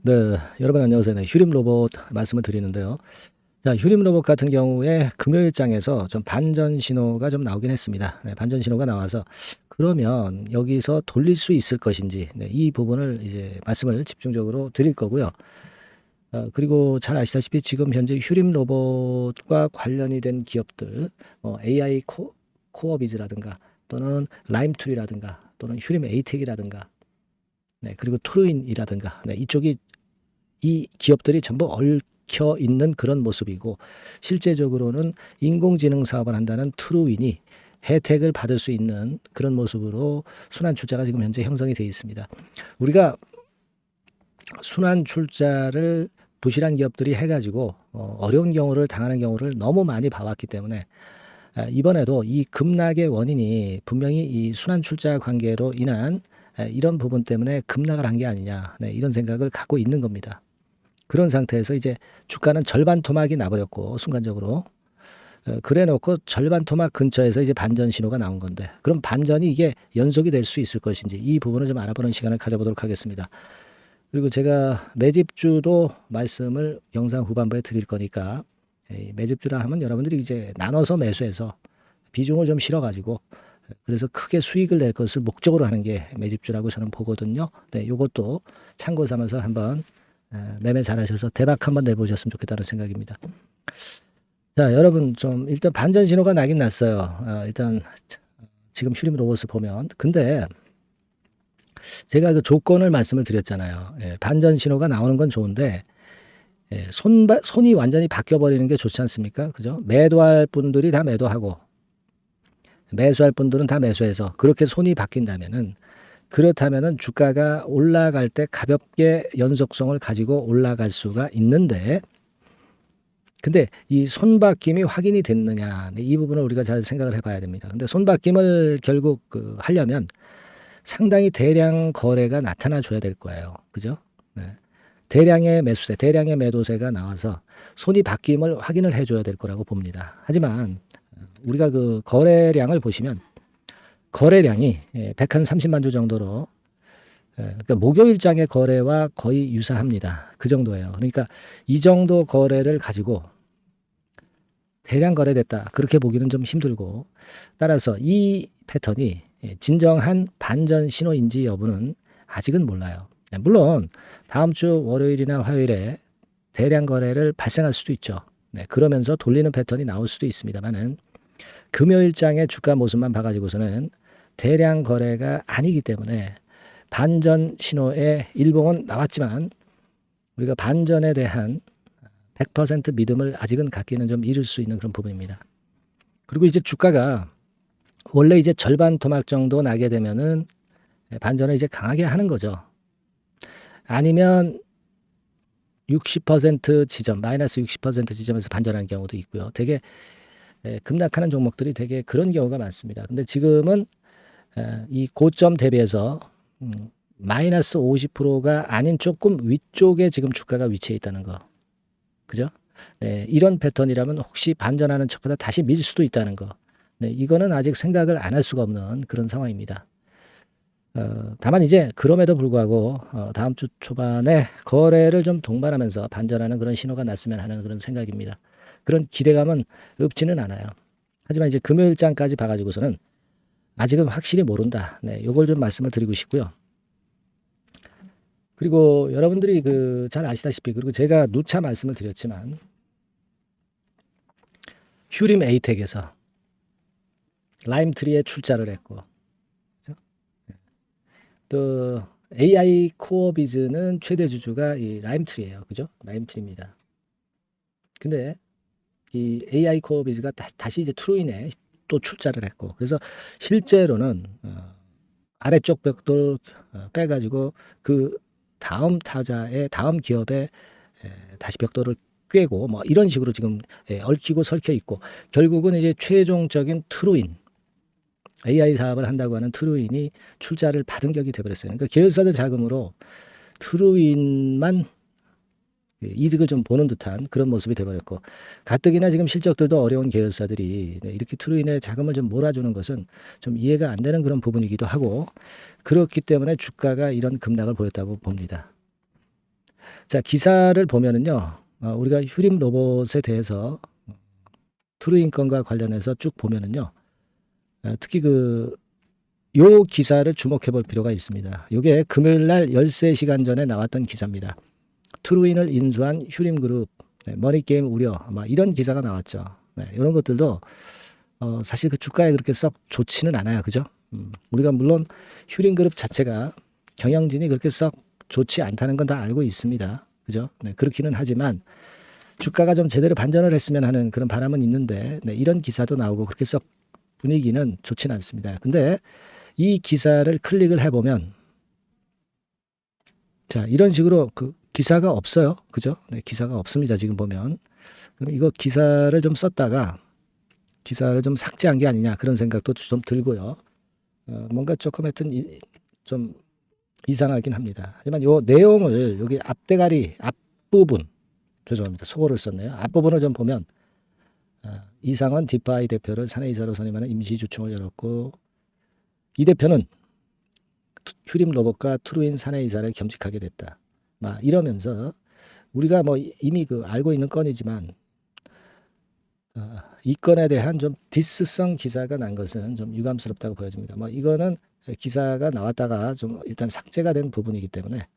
네, 여러분 안녕하세요. 네, 휴림 로봇 말씀을 드리는데요. 자, 휴림 로봇 같은 경우에 금요일장에서 좀 반전 신호가 좀 나오긴 했습니다. 네, 반전 신호가 나와서 그러면 여기서 돌릴 수 있을 것인지, 네, 이 부분을 이제 말씀을 집중적으로 드릴 거고요. 그리고 잘 아시다시피 지금 현재 휴림 로봇과 관련이 된 기업들, AI 코어비즈라든가 또는 라임툴이라든가 또는 휴림 에이텍이라든가, 네, 그리고 트루인이라든가, 네, 이쪽이 이 기업들이 전부 얽혀 있는 그런 모습이고, 실제적으로는 인공지능 사업을 한다는 트루윈이 혜택을 받을 수 있는 그런 모습으로 순환 출자가 지금 현재 형성이 되어 있습니다. 우리가 순환 출자를 부실한 기업들이 해가지고 어려운 경우를 당하는 경우를 너무 많이 봐왔기 때문에, 이번에도 이 급락의 원인이 분명히 이 순환 출자 관계로 인한 이런 부분 때문에 급락을 한 게 아니냐, 네, 이런 생각을 갖고 있는 겁니다. 그런 상태에서 이제 주가는 절반 토막이 나버렸고, 순간적으로 그래 놓고 절반 토막 근처에서 이제 반전 신호가 나온 건데, 그럼 반전이 이게 연속이 될 수 있을 것인지 이 부분을 좀 알아보는 시간을 가져보도록 하겠습니다. 그리고 제가 매집주도 말씀을 영상 후반부에 드릴 거니까, 매집주라 하면 여러분들이 이제 나눠서 매수해서 비중을 좀 실어가지고, 그래서 크게 수익을 낼 것을 목적으로 하는 게 매집주라고 저는 보거든요. 네, 요것도 참고 삼아서 한번 매매 잘하셔서 대박 한번 내보셨으면 좋겠다는 생각입니다. 자, 여러분 좀 일단 반전 신호가 나긴 났어요. 일단 지금 휴림 로봇을 보면, 근데 제가 그 조건을 말씀을 드렸잖아요. 반전 신호가 나오는 건 좋은데, 손이 완전히 바뀌어 버리는 게 좋지 않습니까? 그죠? 매도할 분들이 다 매도하고 매수할 분들은 다 매수해서 그렇게 손이 바뀐다면은, 그렇다면은 주가가 올라갈 때 가볍게 연속성을 가지고 올라갈 수가 있는데, 근데 이 손바뀜이 확인이 됐느냐, 이 부분을 우리가 잘 생각을 해봐야 됩니다. 근데 손바뀜을 결국 하려면 상당히 대량 거래가 나타나 줘야 될 거예요. 그죠? 네. 대량의 매수세, 대량의 매도세가 나와서 손이 바뀜을 확인을 해줘야 될 거라고 봅니다. 하지만 우리가 그 거래량을 보시면 거래량이 130만 주 정도로, 그러니까 목요일장의 거래와 거의 유사합니다. 그 정도예요. 그러니까 이 정도 거래를 가지고 대량 거래됐다, 그렇게 보기는 좀 힘들고, 따라서 이 패턴이 진정한 반전 신호인지 여부는 아직은 몰라요. 물론 다음 주 월요일이나 화요일에 대량 거래를 발생할 수도 있죠. 네, 그러면서 돌리는 패턴이 나올 수도 있습니다만은, 금요일장의 주가 모습만 봐가지고서는 대량 거래가 아니기 때문에 반전 신호의 일봉은 나왔지만 우리가 반전에 대한 100% 믿음을 아직은 갖기는 좀 이를 수 있는 그런 부분입니다. 그리고 이제 주가가 원래 이제 절반 토막 정도 나게 되면은 반전을 이제 강하게 하는 거죠. 아니면 60% 지점, 마이너스 60% 지점에서 반전하는 경우도 있고요. 되게 급락하는 종목들이 되게 그런 경우가 많습니다. 근데 지금은 이 고점 대비해서 마이너스 50%가 아닌 조금 위쪽에 지금 주가가 위치해 있다는 거. 그죠? 네, 이런 패턴이라면 혹시 반전하는 척하다 다시 밀 수도 있다는 거. 네, 이거는 아직 생각을 안 할 수가 없는 그런 상황입니다. 다만 이제 그럼에도 불구하고 다음 주 초반에 거래를 좀 동반하면서 반전하는 그런 신호가 났으면 하는 그런 생각입니다. 그런 기대감은 없지는 않아요. 하지만 이제 금요일장까지 봐가지고서는 아직은 확실히 모른다. 네, 요걸 좀 말씀을 드리고 싶고요. 그리고 여러분들이 그 잘 아시다시피, 그리고 제가 누차 말씀을 드렸지만, 휴림 에이텍에서 라임트리에 출자를 했고, 또 AI 코어비즈는 최대 주주가 이 라임트리예요. 그죠? 라임트리입니다. 근데 이 AI 코어비즈가 다시 이제 트루인에 또 출자를 했고, 그래서 실제로는 아래쪽 벽돌 빼가지고 그 다음 타자의 다음 기업에 다시 벽돌을 꿰고 뭐 이런 식으로 지금 얽히고 설켜 있고, 결국은 이제 최종적인 트루인, AI 사업을 한다고 하는 트루인이 출자를 받은 격이 돼버렸어요. 그러니까 계열사들 자금으로 트루인만 이득을 좀 보는 듯한 그런 모습이 돼버렸고, 가뜩이나 지금 실적들도 어려운 계열사들이 이렇게 트루인의 자금을 좀 몰아주는 것은 좀 이해가 안 되는 그런 부분이기도 하고, 그렇기 때문에 주가가 이런 급락을 보였다고 봅니다. 자, 기사를 보면은요, 우리가 휴림 로봇에 대해서 트루인 건과 관련해서 쭉 보면은요, 특히 요 기사를 주목해 볼 필요가 있습니다. 요게 금요일 날 13시간 전에 나왔던 기사입니다. 트루인을 인수한 휴림그룹, 머니게임 우려, 이런 기사가 나왔죠. 이런 것들도 사실 그 주가에 그렇게 썩 좋지는 않아요. 그죠? 우리가 물론 휴림그룹 자체가 경영진이 그렇게 썩 좋지 않다는 건 다 알고 있습니다. 그죠? 그렇기는 하지만 주가가 좀 제대로 반전을 했으면 하는 그런 바람은 있는데, 이런 기사도 나오고 그렇게 썩 분위기는 좋지는 않습니다. 근데 이 기사를 클릭을 해보면, 자, 이런 식으로 그 기사가 없어요. 그죠? 기사가 없습니다. 지금 보면. 그럼 이거 기사를 좀 썼다가 기사를 좀 삭제한 게 아니냐 그런 생각도 좀 들고요. 뭔가 조금 하여튼 좀 이상하긴 합니다. 하지만 요 내용을 여기 앞대가리 앞부분, 죄송합니다. 속어를 썼네요. 앞부분을 좀 보면 이상원 디파이 대표를 사내이사로 선임하는 임시주총을 열었고, 이 대표는 휴림 로봇과 트루인 사내이사를 겸직하게 됐다. 이러면서 우리가 뭐 이미 알고 있는 건이지만 이 건에 대한 좀 디스성 기사가 난 것은 좀 유감스럽다고 보여집니다. 이거는 기사가 나왔다가 좀 일단 삭제가 된 부분이기 때문에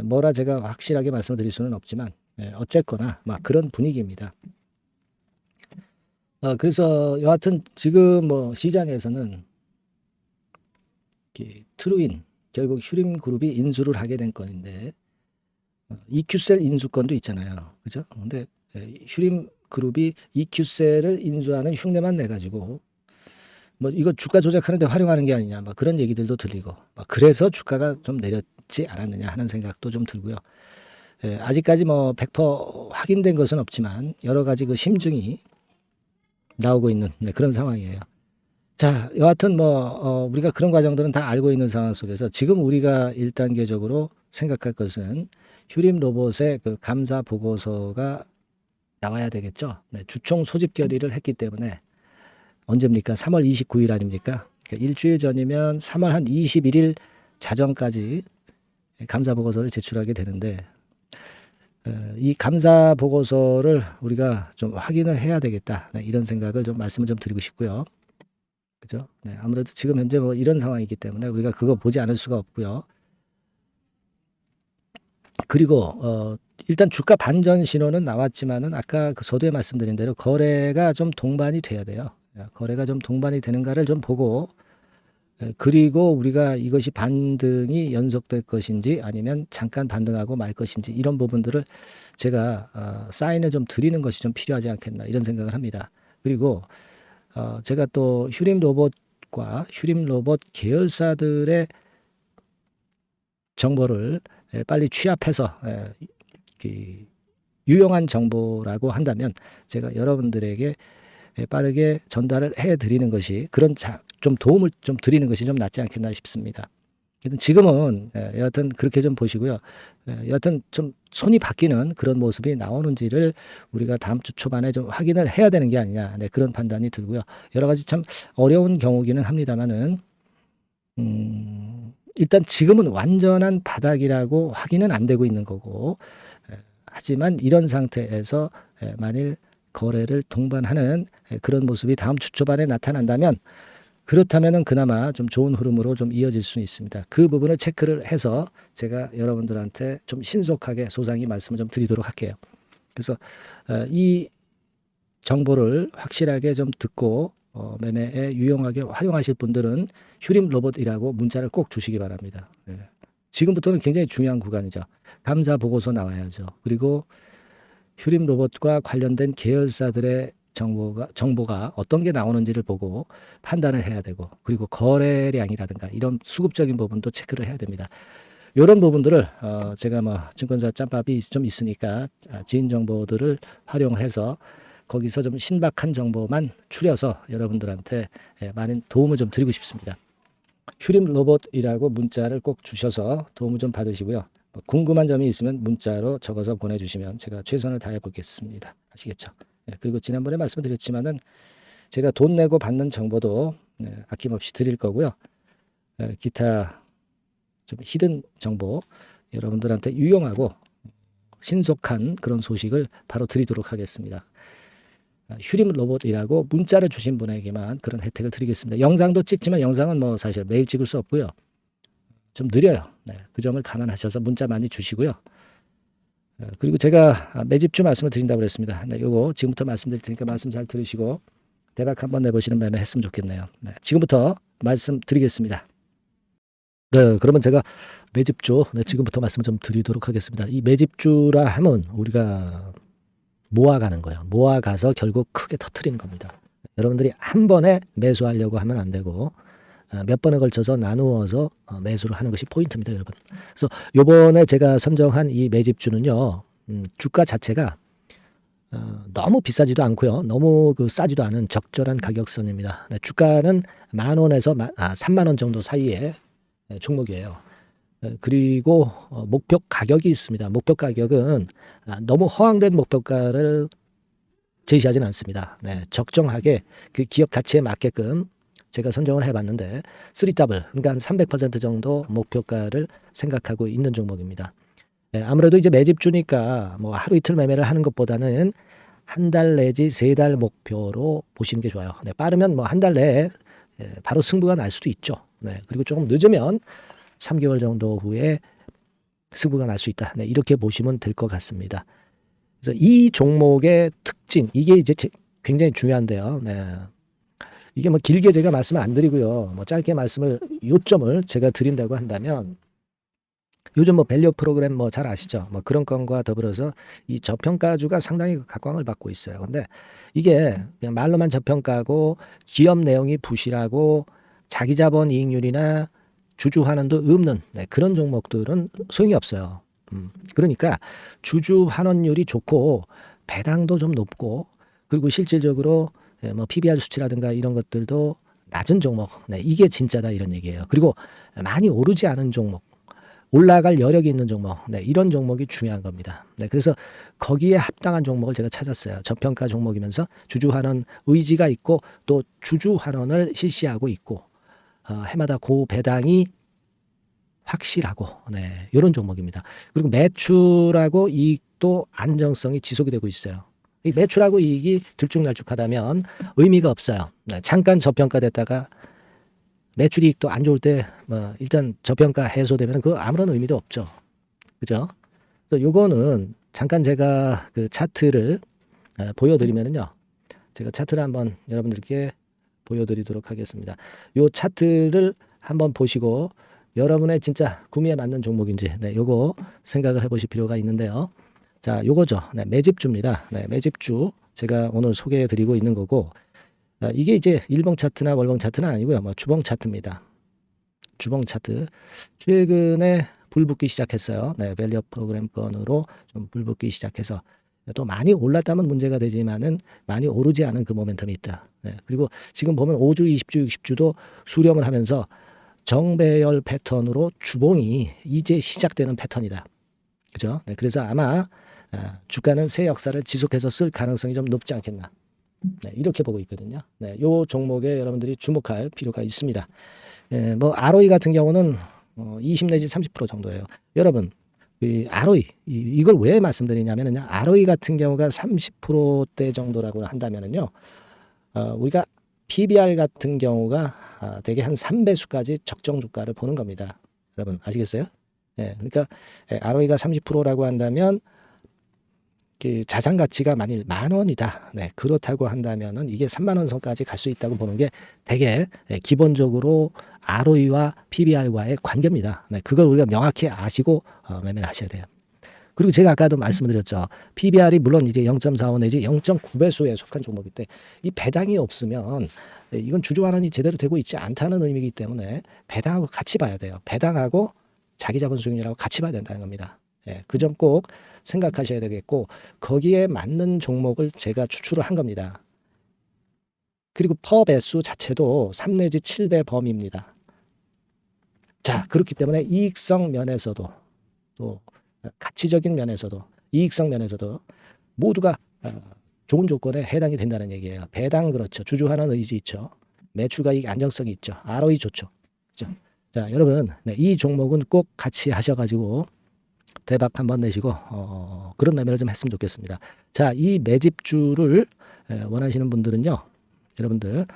뭐라 제가 확실하게 말씀드릴 수는 없지만 어쨌거나 그런 분위기입니다. 그래서 여하튼 지금 시장에서는 트루인 결국 휴림 그룹이 인수를 하게 된 건인데 EQ셀 인수권도 있잖아요. 그죠? 근데 휴림 그룹이 EQ셀을 인수하는 흉내만 내가지고 이거 주가 조작하는 데 활용하는 게 아니냐 그런 얘기들도 들리고 그래서 주가가 좀 내렸지 않았느냐 하는 생각도 좀 들고요. 아직까지 100% 확인된 것은 없지만 여러 가지 심증이 나오고 있는 그런 상황이에요. 자, 여하튼 우리가 그런 과정들은 다 알고 있는 상황 속에서 지금 우리가 1단계적으로 생각할 것은 휴림 로봇의 감사 보고서가 나와야 되겠죠. 주총 소집 결의를 했기 때문에 언제입니까? 3월 29일 아닙니까? 그러니까 일주일 전이면 3월 한 21일 자정까지 감사 보고서를 제출하게 되는데 이 감사 보고서를 우리가 좀 확인을 해야 되겠다. 이런 생각을 좀 말씀을 좀 드리고 싶고요. 그죠? 아무래도 지금 현재 이런 상황이기 때문에 우리가 그거 보지 않을 수가 없고요. 그리고 일단 주가 반전 신호는 나왔지만은 아까 서두에 말씀드린 대로 거래가 좀 동반이 돼야 돼요. 거래가 좀 동반이 되는가를 좀 보고 그리고 우리가 이것이 반등이 연속될 것인지 아니면 잠깐 반등하고 말 것인지 이런 부분들을 제가 사인을 좀 드리는 것이 좀 필요하지 않겠나 이런 생각을 합니다. 그리고 제가 또 휴림 로봇과 휴림 로봇 계열사들의 정보를 빨리 취합해서 유용한 정보라고 한다면 제가 여러분들에게 빠르게 전달을 해드리는 것이 좀 도움을 좀 드리는 것이 좀 낫지 않겠나 싶습니다. 지금은 여하튼 그렇게 좀 보시고요. 여하튼 좀 손이 바뀌는 그런 모습이 나오는지를 우리가 다음 주 초반에 좀 확인을 해야 되는 게 아니냐 그런 판단이 들고요. 여러 가지 참 어려운 경우기는 합니다만은 일단 지금은 완전한 바닥이라고 확인은 안 되고 있는 거고 하지만 이런 상태에서 만일 거래를 동반하는 그런 모습이 다음 주 초반에 나타난다면 그렇다면은 그나마 좀 좋은 흐름으로 좀 이어질 수는 있습니다. 그 부분을 체크를 해서 제가 여러분들한테 좀 신속하게 소상히 말씀을 좀 드리도록 할게요. 그래서 이 정보를 확실하게 좀 듣고 매매에 유용하게 활용하실 분들은 휴림 로봇이라고 문자를 꼭 주시기 바랍니다. 지금부터는 굉장히 중요한 구간이죠. 감사 보고서 나와야죠. 그리고 휴림 로봇과 관련된 계열사들의 정보가 어떤 게 나오는지를 보고 판단을 해야 되고 그리고 거래량이라든가 이런 수급적인 부분도 체크를 해야 됩니다. 이런 부분들을 제가 증권사 짬밥이 좀 있으니까 지인 정보들을 활용해서 거기서 좀 신박한 정보만 추려서 여러분들한테 많은 도움을 좀 드리고 싶습니다. 휴림 로봇이라고 문자를 꼭 주셔서 도움을 좀 받으시고요. 궁금한 점이 있으면 문자로 적어서 보내주시면 제가 최선을 다해 보겠습니다. 아시겠죠? 그리고 지난번에 말씀드렸지만은 제가 돈 내고 받는 정보도 아낌없이 드릴 거고요. 기타 좀 히든 정보 여러분들한테 유용하고 신속한 그런 소식을 바로 드리도록 하겠습니다. 휴림 로봇이라고 문자를 주신 분에게만 그런 혜택을 드리겠습니다. 영상도 찍지만 영상은 뭐 사실 매일 찍을 수 없고요. 좀 느려요. 네, 그 점을 감안하셔서 문자 많이 주시고요. 그리고 제가 매집주 말씀을 드린다고 그랬습니다. 네, 요거 지금부터 말씀드릴 테니까 말씀 잘 들으시고 대박 한번 내보시는 매매 했으면 좋겠네요. 네, 지금부터 말씀드리겠습니다. 네, 그러면 제가 매집주 지금부터 말씀 좀 드리도록 하겠습니다. 이 매집주라 하면 우리가 모아가는 거예요. 모아가서 결국 크게 터트리는 겁니다. 여러분들이 한 번에 매수하려고 하면 안 되고 몇 번에 걸쳐서 나누어서 매수를 하는 것이 포인트입니다, 여러분. 그래서 요번에 제가 선정한 이 매집주는요, 주가 자체가 너무 비싸지도 않고요, 너무 싸지도 않은 적절한 가격선입니다. 네, 주가는 10,000원에서 30,000원 정도 사이의 종목이에요. 그리고 목표 가격이 있습니다. 목표 가격은 너무 허황된 목표가를 제시하지는 않습니다. 네, 적정하게 그 기업 가치에 맞게끔 제가 선정을 해봤는데 3더블, 그러니까 한 300% 정도 목표가를 생각하고 있는 종목입니다. 네, 아무래도 이제 매집주니까 뭐 하루 이틀 매매를 하는 것보다는 한 달 내지 3달 목표로 보시는 게 좋아요. 네, 빠르면 뭐 한 달 내에 바로 승부가 날 수도 있죠. 네, 그리고 조금 늦으면 3개월 정도 후에 승부가 날 수 있다. 네, 이렇게 보시면 될 것 같습니다. 그래서 이 종목의 특징, 이게 이제 굉장히 중요한데요. 네. 이게 뭐 길게 제가 말씀을 안 드리고요. 뭐 짧게 요점을 제가 드린다고 한다면, 요즘 뭐 밸류 프로그램 뭐 잘 아시죠? 뭐 그런 건과 더불어서 이 저평가주가 상당히 각광을 받고 있어요. 근데 이게 그냥 말로만 저평가고 기업 내용이 부실하고 자기 자본 이익률이나 주주 환원도 없는 그런 종목들은 소용이 없어요. 그러니까 주주 환원율이 좋고 배당도 좀 높고 그리고 실질적으로 뭐 PBR 수치라든가 이런 것들도 낮은 종목, 이게 진짜다 이런 얘기예요. 그리고 많이 오르지 않은 종목, 올라갈 여력이 있는 종목, 이런 종목이 중요한 겁니다. 그래서 거기에 합당한 종목을 제가 찾았어요. 저평가 종목이면서 주주 환원 의지가 있고 또 주주 환원을 실시하고 있고 해마다 고배당이 확실하고 이런 종목입니다. 그리고 매출하고 이익도 안정성이 지속이 되고 있어요. 이 매출하고 이익이 들쭉날쭉하다면 의미가 없어요. 잠깐 저평가됐다가 매출 이익도 안 좋을 때 뭐 일단 저평가 해소되면 그 아무런 의미도 없죠. 그죠? 그래서 요거는 잠깐 제가 그 차트를 보여드리면은요. 제가 차트를 한번 여러분들께 보여드리도록 하겠습니다. 요 차트를 한번 보시고 여러분의 진짜 구미에 맞는 종목인지 요거 생각을 해보실 필요가 있는데요. 자, 요거죠. 매집주입니다. 매집주 제가 오늘 소개해드리고 있는 거고 이게 이제 일봉 차트나 월봉 차트는 아니고요. 뭐 주봉 차트입니다. 주봉 차트 최근에 불붙기 시작했어요. 밸류 프로그램 건으로 좀 불붙기 시작해서 또 많이 올랐다면 문제가 되지만은 많이 오르지 않은 그 모멘텀이 있다. 그리고 지금 보면 5주, 20주, 60주도 수렴을 하면서 정배열 패턴으로 주봉이 이제 시작되는 패턴이다. 그죠? 그래서 아마 주가는 새 역사를 지속해서 쓸 가능성이 좀 높지 않겠나. 이렇게 보고 있거든요. 요 종목에 여러분들이 주목할 필요가 있습니다. 뭐 ROE 같은 경우는 20 내지 30% 정도예요. 여러분, 이 ROE 이걸 왜 말씀드리냐면요. ROE 같은 경우가 30%대 정도라고 한다면은요. 우리가 PBR 같은 경우가 대개 한 3배수까지 적정 주가를 보는 겁니다. 여러분 아시겠어요? 그러니까 ROE가 30%라고 한다면 그 자산 가치가 만일 10,000원이다. 그렇다고 한다면은 이게 30,000원 선까지 갈 수 있다고 보는 게 되게 기본적으로 ROE와 PBR과의 관계입니다. 그걸 우리가 명확히 아시고 매매를 하셔야 돼요. 그리고 제가 아까도 말씀드렸죠. PBR이 물론 이제 0.45 내지 0.9배수에 속한 종목일 때 이 배당이 없으면 이건 주주 환원이 제대로 되고 있지 않다는 의미이기 때문에 배당하고 같이 봐야 돼요. 배당하고 자기 자본 수익률하고 같이 봐야 된다는 겁니다. 그 점 꼭 생각하셔야 되겠고 거기에 맞는 종목을 제가 추출을 한 겁니다. 그리고 퍼 배수 자체도 3 내지 7배 범위입니다. 자, 그렇기 때문에 이익성 면에서도 또 가치적인 면에서도 이익성 면에서도 모두가 좋은 조건에 해당이 된다는 얘기예요. 배당 그렇죠. 주주 환원 의지 있죠. 매출과 이익 안정성이 있죠. ROE 좋죠. 그렇죠? 자, 여러분 이 종목은 꼭 같이 하셔가지고 대박 한번 내시고 그런 매매를 좀 했으면 좋겠습니다. 자, 이 매집주를 원하시는 분들은요, 여러분들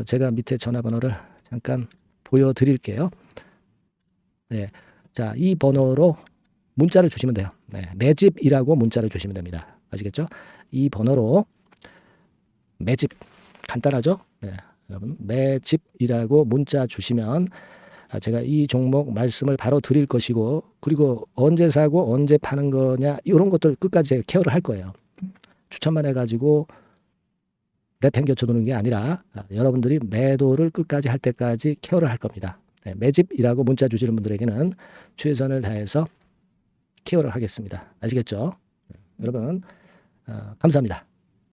제가 밑에 전화번호를 잠깐 보여드릴게요. 네, 자, 이 번호로 문자를 주시면 돼요. 네, 매집이라고 문자를 주시면 됩니다. 아시겠죠? 이 번호로 매집, 간단하죠? 네, 여러분 매집이라고 문자 주시면 제가 이 종목 말씀을 바로 드릴 것이고, 그리고 언제 사고 언제 파는 거냐 이런 것들 끝까지 제가 케어를 할 거예요. 추천만 해가지고 내팽겨쳐 두는 게 아니라 여러분들이 매도를 끝까지 할 때까지 케어를 할 겁니다. 네, 매집이라고 문자 주시는 분들에게는 최선을 다해서 케어를 하겠습니다. 아시겠죠? 여러분 감사합니다.